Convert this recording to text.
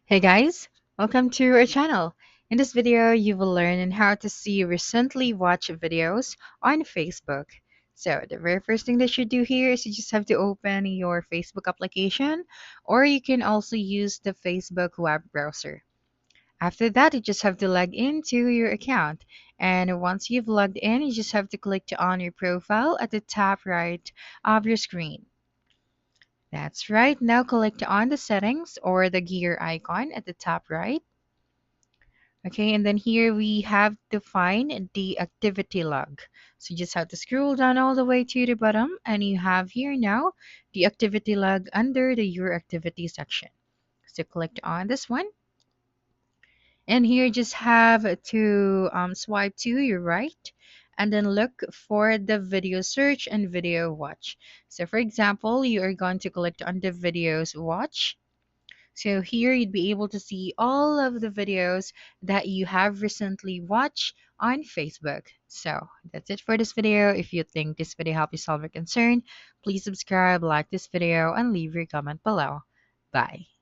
Hey guys, welcome to our channel. In this video, you will learn on how to see recently watched videos on Facebook. So the very first thing that you do here is you just have to open your Facebook application, or you can also use the Facebook web browser. After that, you just have to log into your account. And once you've logged in, you just have to click on your profile at the top right of your screen. That's right. Now click on the settings or the gear icon at the top right. Okay, and then here we have to find the activity log. So you just have to scroll down all the way to the bottom, and you have here now the activity log under the Your Activity section. So click on this one, and here just have to swipe to your right, and then look for the video search and video watch. So for example, you are going to click on the videos watch. So here you'd be able to see all of the videos that you have recently watched on Facebook. So that's it for this video. If you think this video helped you solve your concern, please subscribe, like this video, and leave your comment below. Bye.